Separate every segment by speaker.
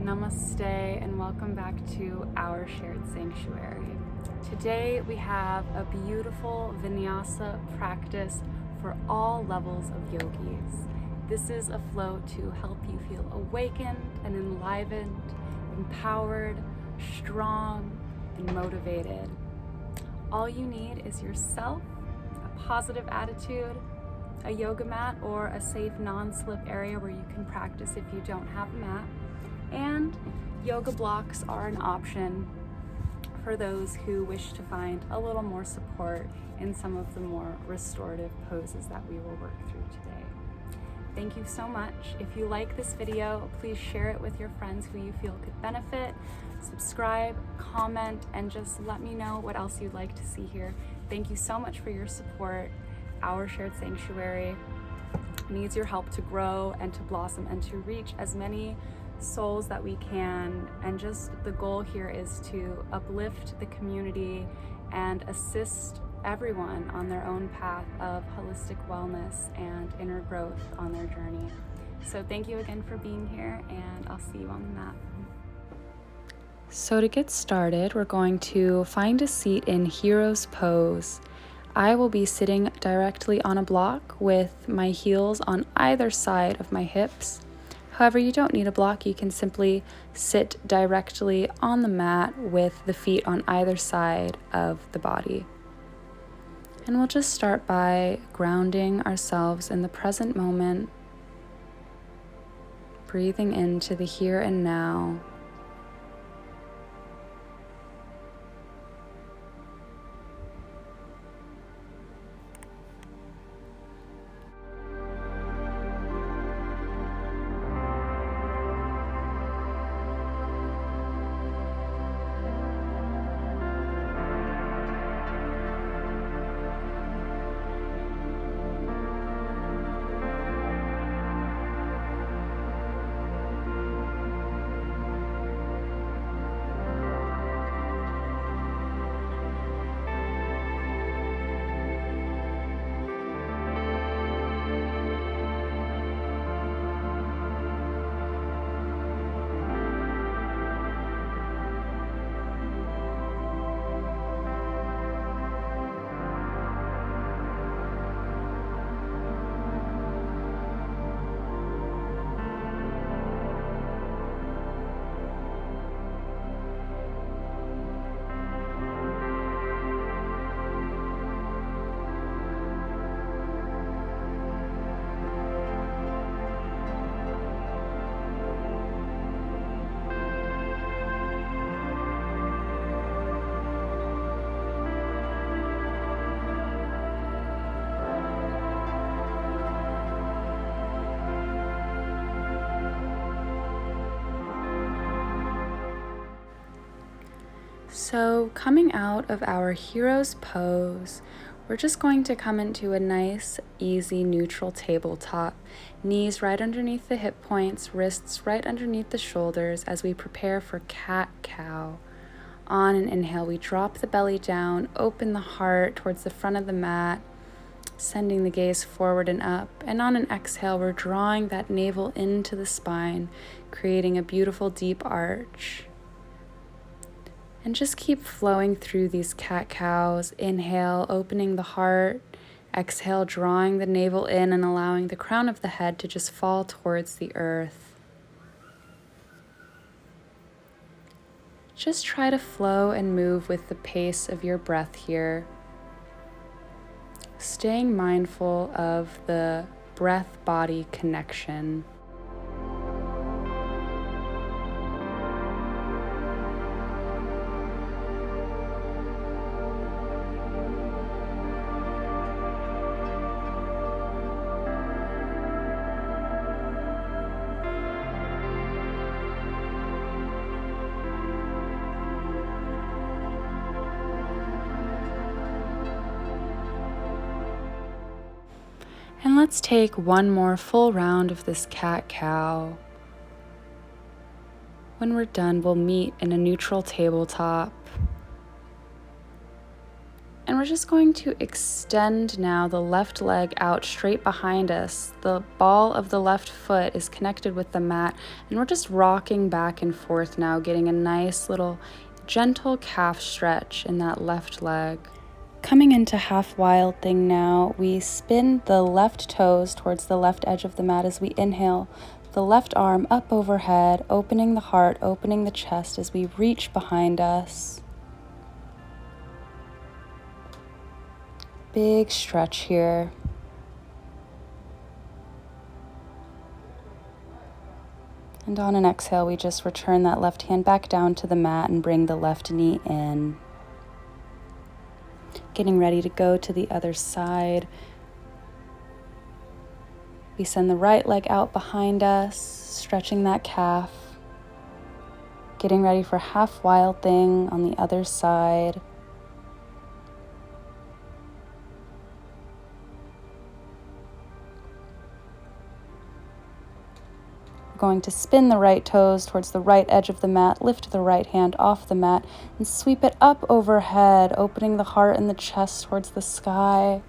Speaker 1: Namaste and welcome back to our shared sanctuary. Today we have a beautiful Vinyasa practice for all levels of yogis. This is a flow to help you feel awakened and enlivened, empowered, strong, and motivated. All you need is yourself, a positive attitude, a yoga mat or a safe non-slip area where you can practice if you don't have a mat. And yoga blocks are an option for those who wish to find a little more support in some of the more restorative poses that we will work through today. Thank you so much. If you like this video, please share it with your friends who you feel could benefit. Subscribe, comment, and just let me know what else you'd like to see here. Thank you so much for your support. Our shared sanctuary needs your help to grow and to blossom and to reach as many souls that we can, and just the goal here is to uplift the community and assist everyone on their own path of holistic wellness and inner growth on their journey. So thank you again for being here, and I'll see you on the mat. So to get started, we're going to find a seat in Hero's Pose. I will be sitting directly on a block with my heels on either side of my hips. However, you don't need a block. You can simply sit directly on the mat with the feet on either side of the body. And we'll just start by grounding ourselves in the present moment, breathing into the here and now. So coming out of our Hero's Pose, we're just going to come into a nice, easy, neutral tabletop. Knees right underneath the hip points, wrists right underneath the shoulders as we prepare for cat-cow. On an inhale, we drop the belly down, open the heart towards the front of the mat, sending the gaze forward and up. And on an exhale, we're drawing that navel into the spine, creating a beautiful deep arch. And just keep flowing through these cat-cows. Inhale, opening the heart. Exhale, drawing the navel in and allowing the crown of the head to just fall towards the earth. Just try to flow and move with the pace of your breath here. Staying mindful of the breath-body connection. And let's take one more full round of this cat-cow. When we're done, we'll meet in a neutral tabletop. And we're just going to extend now the left leg out straight behind us. The ball of the left foot is connected with the mat, and we're just rocking back and forth now, getting a nice little gentle calf stretch in that left leg. Coming into half wild thing now, we spin the left toes towards the left edge of the mat as we inhale, the left arm up overhead, opening the heart, opening the chest as we reach behind us. Big stretch here. And on an exhale, we just return that left hand back down to the mat and bring the left knee in. Getting ready to go to the other side. We send the right leg out behind us, stretching that calf. Getting ready for half wild thing on the other side. We're going to spin the right toes towards the right edge of the mat, lift the right hand off the mat, and sweep it up overhead, opening the heart and the chest towards the sky.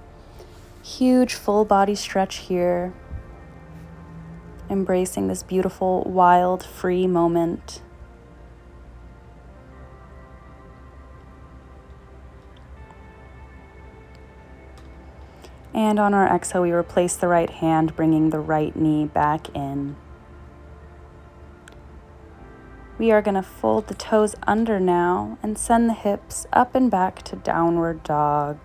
Speaker 1: Huge full body stretch here. Embracing this beautiful, wild, free moment. And on our exhale, we replace the right hand, bringing the right knee back in. We are going to fold the toes under now and send the hips up and back to downward dog.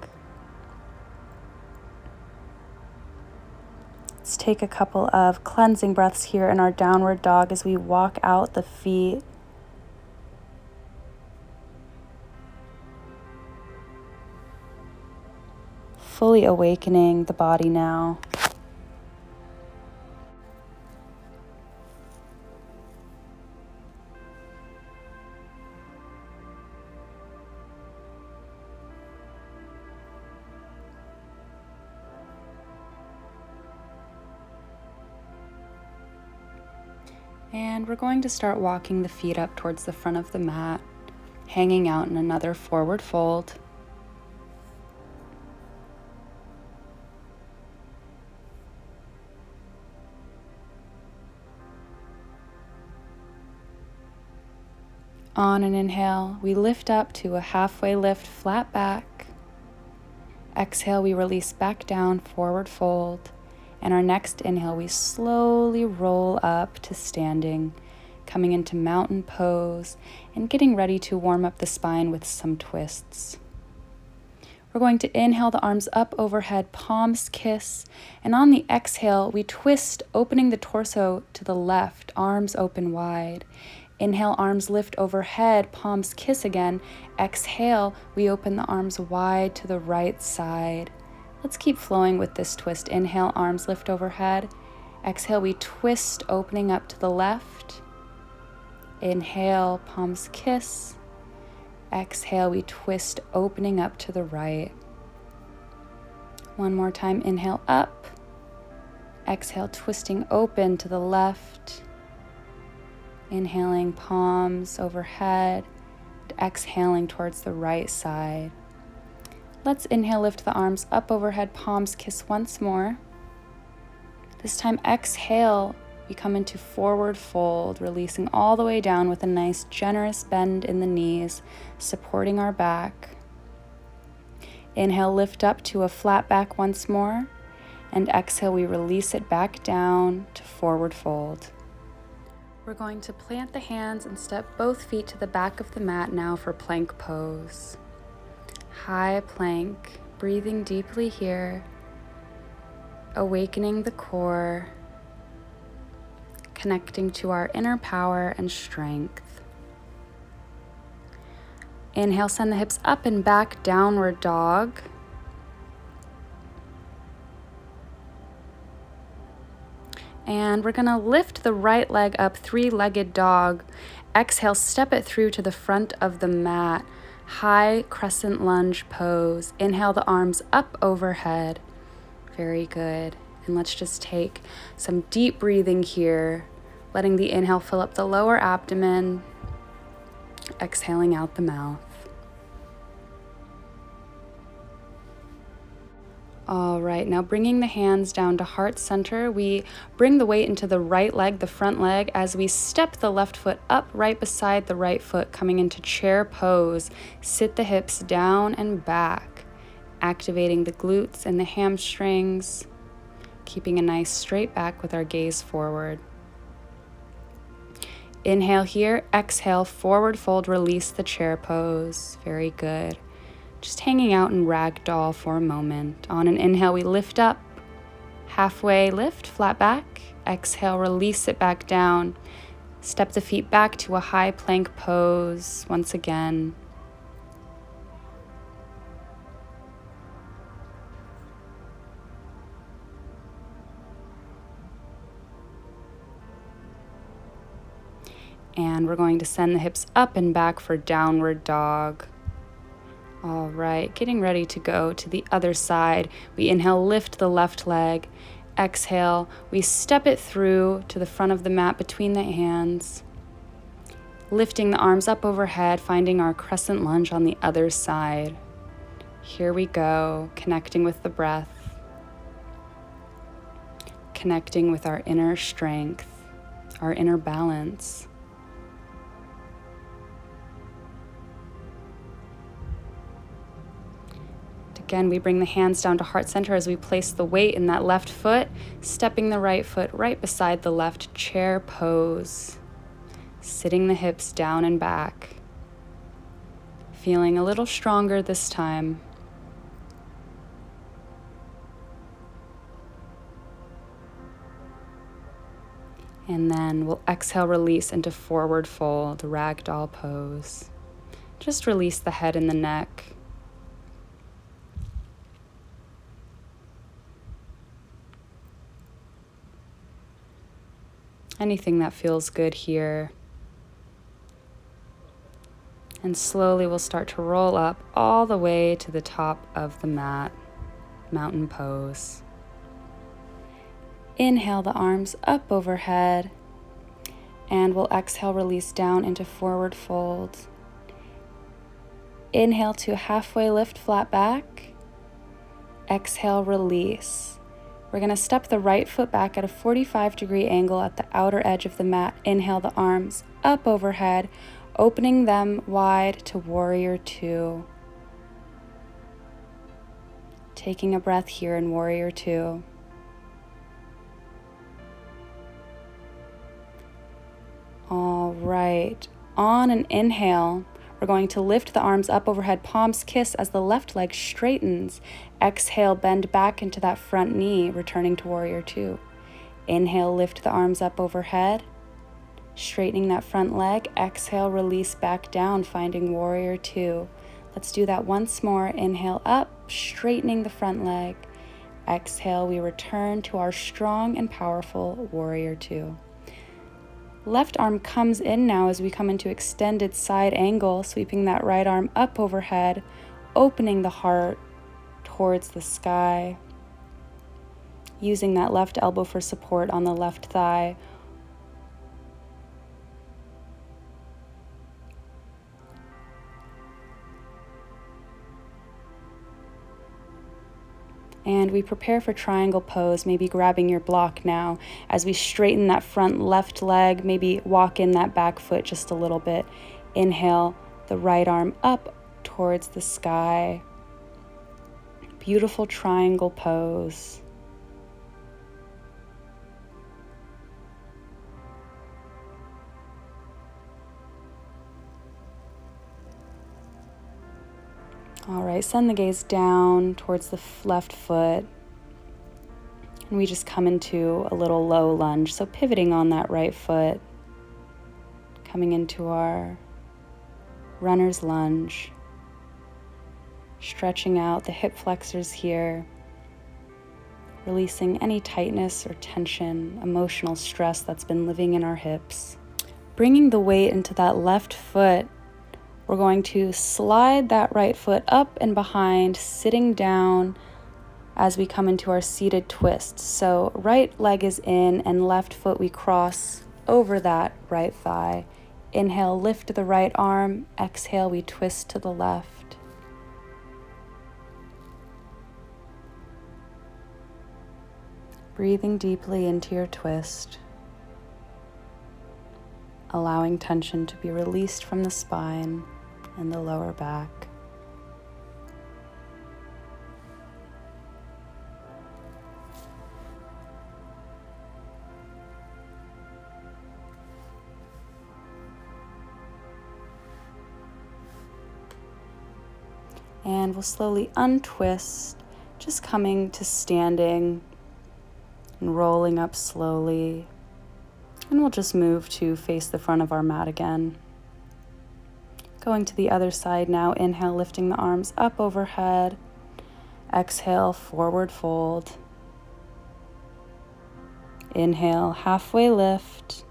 Speaker 1: Let's take a couple of cleansing breaths here in our downward dog as we walk out the feet. Fully awakening the body now. And we're going to start walking the feet up towards the front of the mat, hanging out in another forward fold. On an inhale, we lift up to a halfway lift, flat back. Exhale, we release back down, forward fold. And our next inhale, we slowly roll up to standing, coming into mountain pose and getting ready to warm up the spine with some twists. We're going to inhale the arms up overhead, palms kiss, and on the exhale, we twist, opening the torso to the left, arms open wide. Inhale, arms lift overhead, palms kiss again. Exhale, we open the arms wide to the right side. Let's keep flowing with this twist. Inhale, arms lift overhead. Exhale, we twist, opening up to the left. Inhale, palms kiss. Exhale, we twist, opening up to the right. One more time, inhale up. Exhale, twisting open to the left. Inhaling, palms overhead. Exhaling towards the right side. Let's inhale, lift the arms up overhead, palms kiss once more. This time exhale, we come into forward fold, releasing all the way down with a nice generous bend in the knees, supporting our back. Inhale, lift up to a flat back once more, and exhale, we release it back down to forward fold. We're going to plant the hands and step both feet to the back of the mat now for plank pose. High plank, breathing deeply here, awakening the core, connecting to our inner power and strength. Inhale, send the hips up and back, downward dog. And we're gonna lift the right leg up, three-legged dog. Exhale, step it through to the front of the mat. High crescent lunge pose. Inhale the arms up overhead. Very good. And let's just take some deep breathing here, letting the inhale fill up the lower abdomen, exhaling out the mouth. All right, now bringing the hands down to heart center, we bring the weight into the right leg, the front leg, as we step the left foot up right beside the right foot, coming into chair pose. Sit the hips down and back, activating the glutes and the hamstrings, keeping a nice straight back with our gaze forward. Inhale here, exhale, forward fold, release the chair pose. Very good. Just hanging out in ragdoll for a moment. On an inhale, we lift up, halfway lift, flat back. Exhale, release it back down. Step the feet back to a high plank pose once again. And we're going to send the hips up and back for downward dog. All right, getting ready to go to the other side. We inhale, lift the left leg. Exhale, we step it through to the front of the mat between the hands. Lifting the arms up overhead, finding our crescent lunge on the other side. Here we go, connecting with the breath. Connecting with our inner strength, our inner balance. Again, we bring the hands down to heart center as we place the weight in that left foot, stepping the right foot right beside the left, chair pose. Sitting the hips down and back. Feeling a little stronger this time. And then we'll exhale, release into forward fold, ragdoll pose. Just release the head and the neck. Anything that feels good here. And slowly we'll start to roll up all the way to the top of the mat, mountain pose. Inhale the arms up overhead, and we'll exhale, release down into forward fold. Inhale to halfway lift, flat back. Exhale, release. We're going to step the right foot back at a 45-degree angle at the outer edge of the mat. Inhale the arms up overhead, opening them wide to warrior two. Taking a breath here in warrior two. All right, on an inhale, we're going to lift the arms up overhead, palms kiss as the left leg straightens. Exhale, bend back into that front knee, returning to warrior two. Inhale, lift the arms up overhead, straightening that front leg. Exhale, release back down, finding warrior two. Let's do that once more. Inhale up, straightening the front leg. Exhale, we return to our strong and powerful warrior two. Left arm comes in now as we come into extended side angle, sweeping that right arm up overhead, opening the heart towards the sky, using that left elbow for support on the left thigh. And we prepare for triangle pose, maybe grabbing your block now as we straighten that front left leg, maybe walk in that back foot just a little bit. Inhale, the right arm up towards the sky. Beautiful triangle pose. All right, send the gaze down towards the left foot. And we just come into a little low lunge. So pivoting on that right foot, coming into our runner's lunge. Stretching out the hip flexors here. Releasing any tightness or tension, emotional stress that's been living in our hips. Bringing the weight into that left foot. We're going to slide that right foot up and behind, sitting down as we come into our seated twist. So right leg is in and left foot we cross over that right thigh. Inhale, lift the right arm. Exhale, we twist to the left. Breathing deeply into your twist, allowing tension to be released from the spine and the lower back. And we'll slowly untwist, just coming to standing and rolling up slowly. And we'll just move to face the front of our mat again. Going to the other side now. Inhale, lifting the arms up overhead. Exhale, forward fold. Inhale, halfway lift.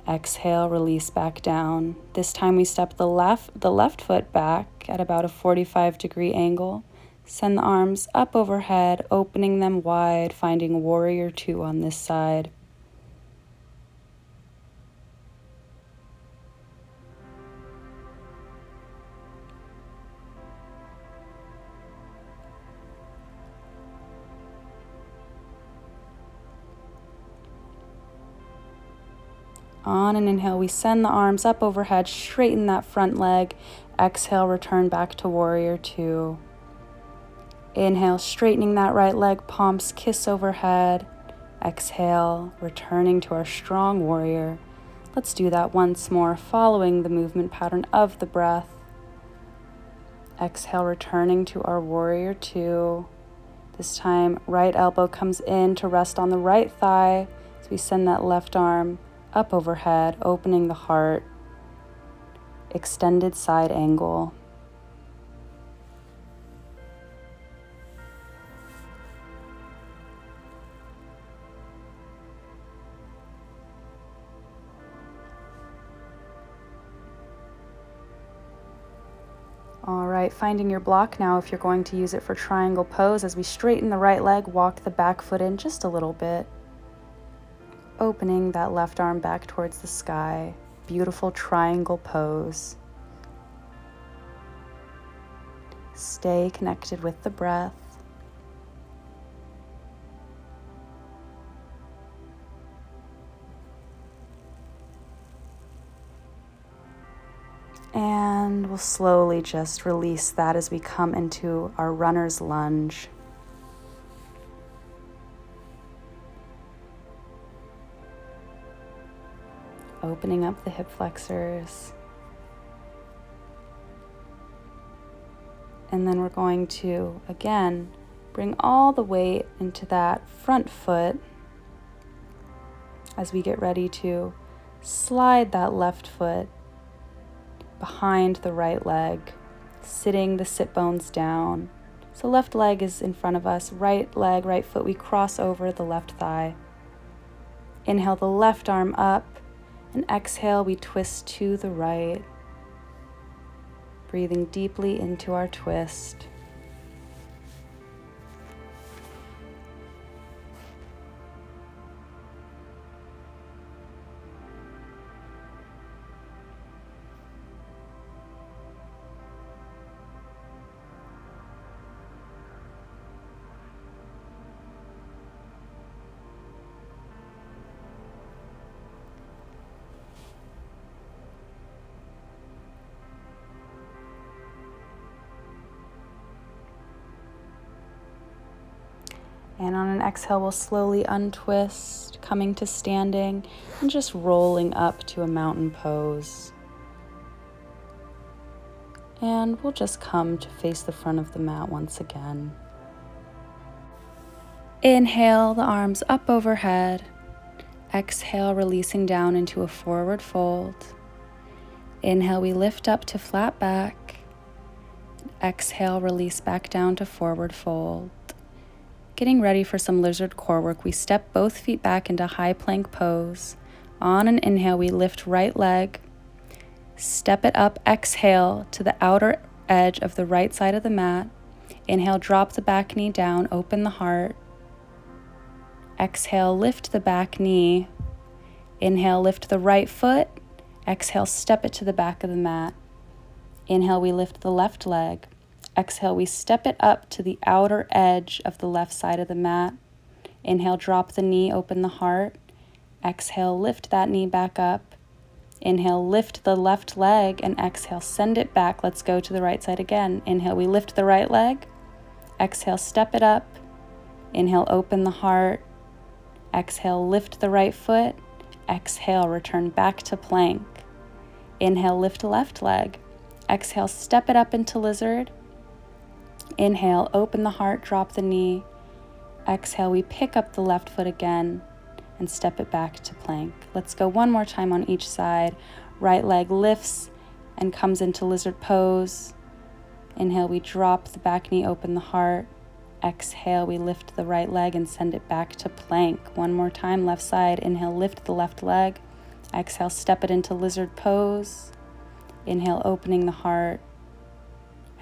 Speaker 1: Exhale, release back down. This time we step the left foot back at about a 45-degree angle. Send the arms up overhead, opening them wide, finding warrior two on this side. On an inhale, we send the arms up overhead, straighten that front leg. Exhale, return back to warrior two. Inhale, straightening that right leg, palms kiss overhead. Exhale, returning to our strong warrior. Let's do that once more, following the movement pattern of the breath. Exhale, returning to our warrior two. This time, right elbow comes in to rest on the right thigh as we send that left arm up overhead, opening the heart, extended side angle. All right, finding your block now if you're going to use it for triangle pose. As we straighten the right leg, walk the back foot in just a little bit. Opening that left arm back towards the sky. Beautiful triangle pose. Stay connected with the breath. And we'll slowly just release that as we come into our runner's lunge. Opening up the hip flexors. And then we're going to, again, bring all the weight into that front foot as we get ready to slide that left foot behind the right leg, sitting the sit bones down. So left leg is in front of us, right leg, right foot, we cross over the left thigh. Inhale the left arm up. And exhale, we twist to the right, breathing deeply into our twist. And on an exhale, we'll slowly untwist, coming to standing and just rolling up to a mountain pose. And we'll just come to face the front of the mat once again. Inhale, the arms up overhead. Exhale, releasing down into a forward fold. Inhale, we lift up to flat back. Exhale, release back down to forward fold. Getting ready for some lizard core work, we step both feet back into high plank pose. On an inhale, we lift right leg, step it up, exhale to the outer edge of the right side of the mat. Inhale, drop the back knee down, open the heart. Exhale, lift the back knee. Inhale, lift the right foot. Exhale, step it to the back of the mat. Inhale, we lift the left leg. Exhale, we step it up to the outer edge of the left side of the mat. Inhale, drop the knee, open the heart. Exhale, lift that knee back up. Inhale, lift the left leg, and exhale, send it back. Let's go to the right side again. Inhale, we lift the right leg. Exhale, step it up. Inhale, open the heart. Exhale, lift the right foot. Exhale, return back to plank. Inhale, lift left leg. Exhale, step it up into lizard. Inhale, open the heart, drop the knee. Exhale, we pick up the left foot again and step it back to plank. Let's go one more time on each side. Right leg lifts and comes into lizard pose. Inhale, we drop the back knee, open the heart. Exhale, we lift the right leg and send it back to plank. One more time, left side. Inhale, lift the left leg. Exhale, step it into lizard pose. Inhale, opening the heart.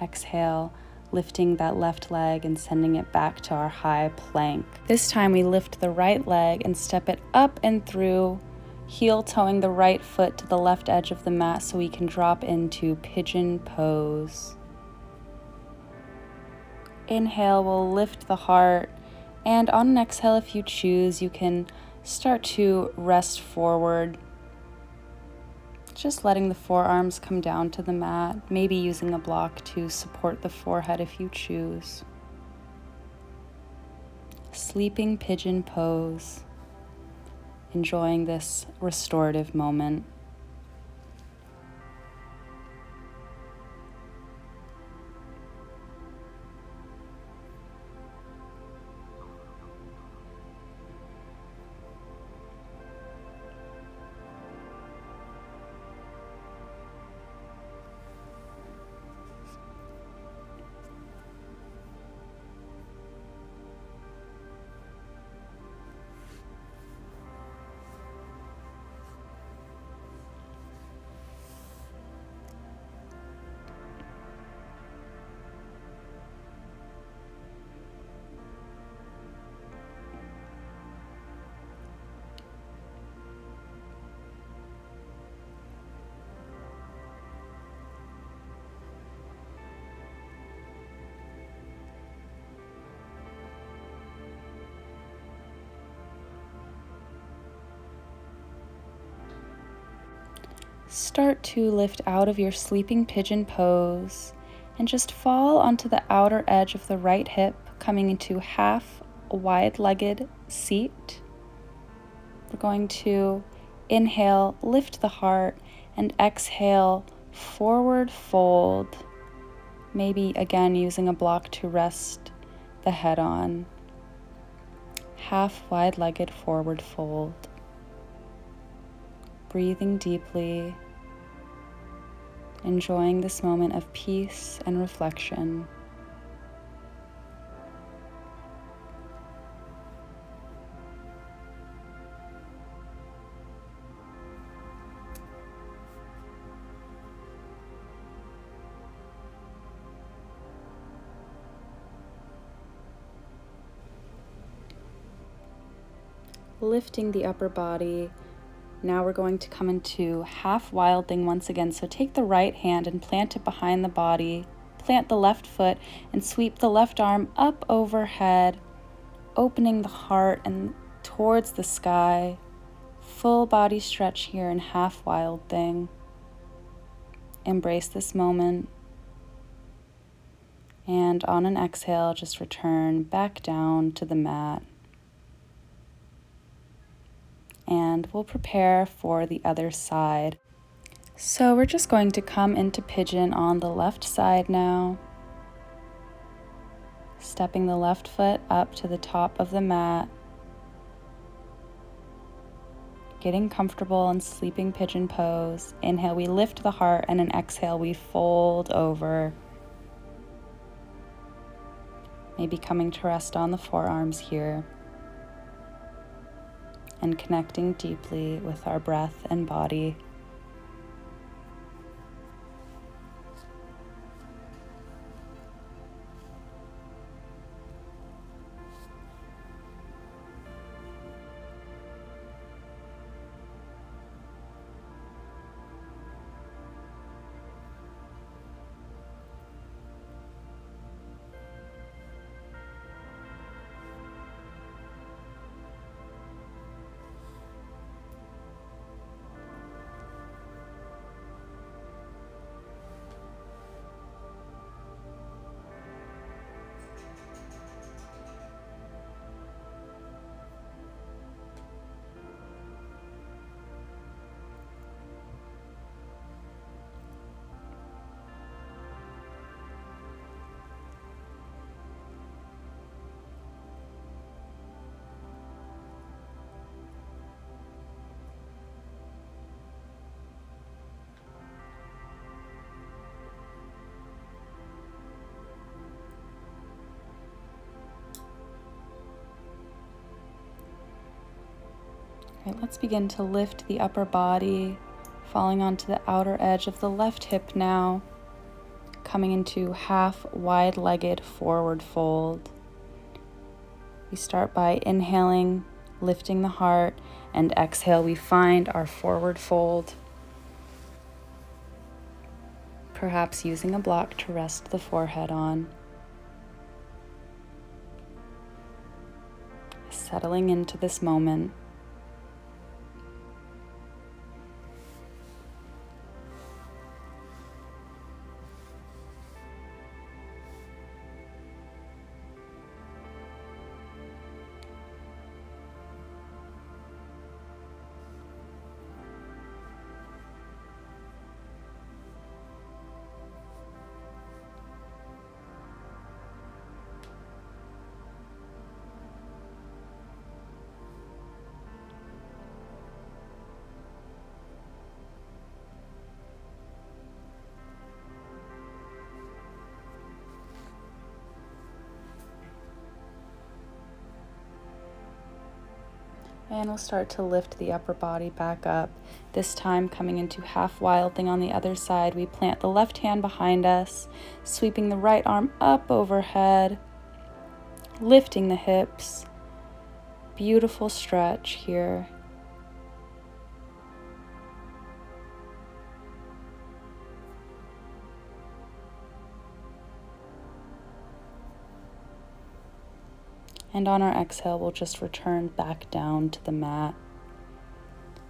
Speaker 1: Exhale, lifting that left leg and sending it back to our high plank. This time we lift the right leg and step it up and through, heel toeing the right foot to the left edge of the mat so we can drop into pigeon pose. Inhale, we'll lift the heart, and on an exhale, if you choose, you can start to rest forward, just letting the forearms come down to the mat, maybe using a block to support the forehead if you choose. Sleeping pigeon pose, enjoying this restorative moment. Start to lift out of your sleeping pigeon pose and just fall onto the outer edge of the right hip, coming into half wide-legged seat. We're going to inhale, lift the heart, and exhale, forward fold. Maybe again using a block to rest the head on. Half wide-legged forward fold. Breathing deeply, enjoying this moment of peace and reflection. Lifting the upper body. Now we're going to come into half wild thing once again. So take the right hand and plant it behind the body. Plant the left foot and sweep the left arm up overhead, opening the heart and towards the sky. Full body stretch here in half wild thing. Embrace this moment. And on an exhale, just return back down to the mat. And we'll prepare for the other side. So we're just going to come into pigeon on the left side now. Stepping the left foot up to the top of the mat. Getting comfortable in sleeping pigeon pose. Inhale, we lift the heart, and an exhale, we fold over. Maybe coming to rest on the forearms here. And connecting deeply with our breath and body. All right, let's begin to lift the upper body, falling onto the outer edge of the left hip now, coming into half wide-legged forward fold. We start by inhaling, lifting the heart, and exhale, we find our forward fold. Perhaps using a block to rest the forehead on. Settling into this moment. And we'll start to lift the upper body back up. This time coming into half wild thing on the other side. We plant the left hand behind us, sweeping the right arm up overhead, lifting the hips. Beautiful stretch here. And on our exhale, we'll just return back down to the mat.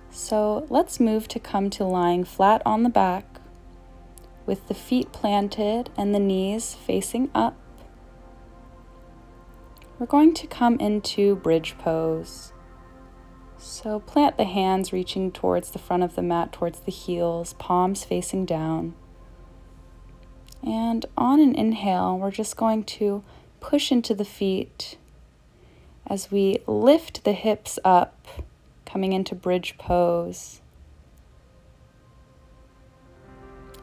Speaker 1: So let's move to come to lying flat on the back with the feet planted and the knees facing up. We're going to come into bridge pose. So plant the hands reaching towards the front of the mat, towards the heels, palms facing down. And on an inhale, we're just going to push into the feet as we lift the hips up, coming into bridge pose.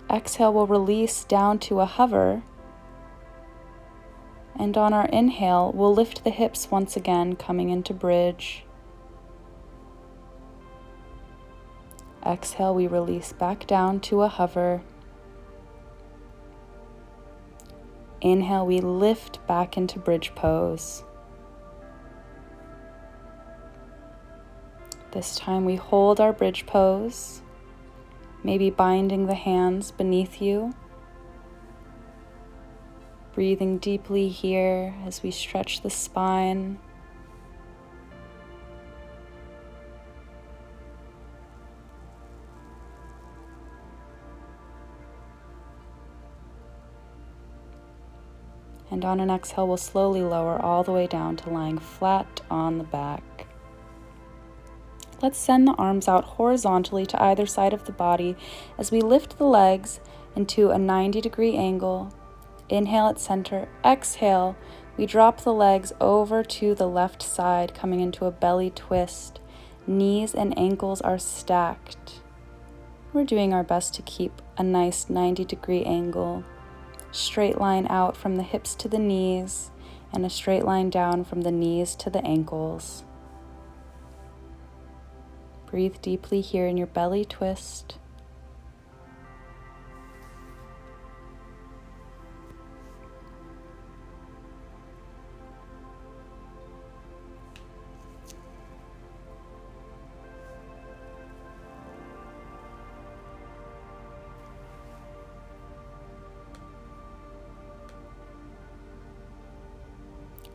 Speaker 1: Exhale, we'll release down to a hover. And on our inhale, we'll lift the hips once again, coming into bridge. Exhale, we release back down to a hover. Inhale, we lift back into bridge pose. This time we hold our bridge pose, maybe binding the hands beneath you. Breathing deeply here as we stretch the spine. And on an exhale, we'll slowly lower all the way down to lying flat on the back. Let's send the arms out horizontally to either side of the body as we lift the legs into a 90-degree angle. Inhale at center, exhale, we drop the legs over to the left side, coming into a belly twist. Knees and ankles are stacked. We're doing our best to keep a nice 90-degree angle. Straight line out from the hips to the knees, and a straight line down from the knees to the ankles. Breathe deeply here in your belly twist.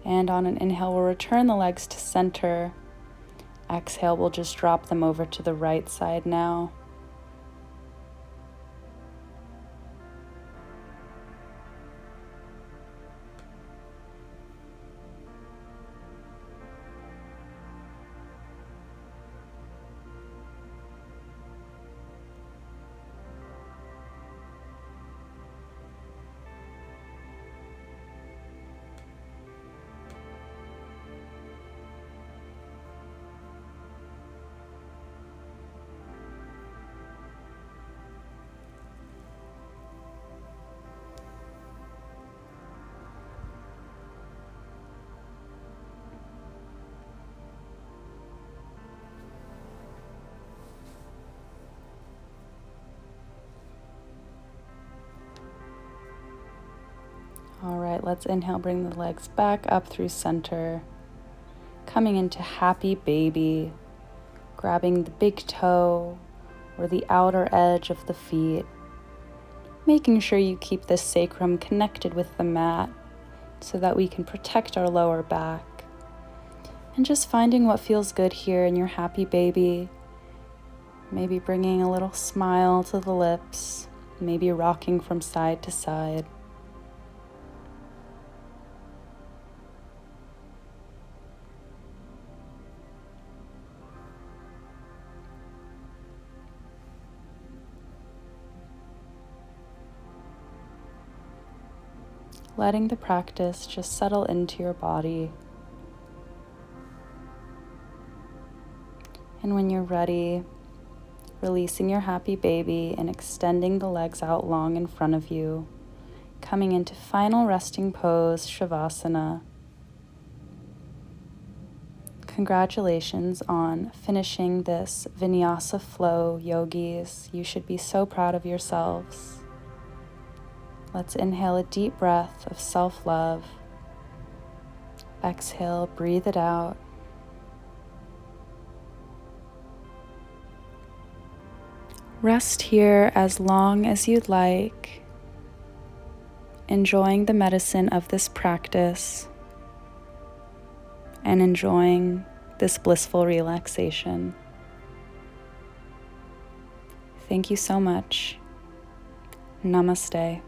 Speaker 1: And on an inhale, we'll return the legs to center. Exhale, we'll just drop them over to the right side now. right, let's inhale, bring the legs back up through center. Coming into happy baby, grabbing the big toe or the outer edge of the feet, making sure you keep the sacrum connected with the mat so that we can protect our lower back. And just finding what feels good here in your happy baby. Maybe bringing a little smile to the lips, maybe rocking from side to side. Letting the practice just settle into your body. And when you're ready, releasing your happy baby and extending the legs out long in front of you, coming into final resting pose, Savasana. Congratulations on finishing this Vinyasa flow, yogis. You should be so proud of yourselves. Let's inhale a deep breath of self-love. Exhale, breathe it out. Rest here as long as you'd like, enjoying the medicine of this practice and enjoying this blissful relaxation. Thank you so much. Namaste.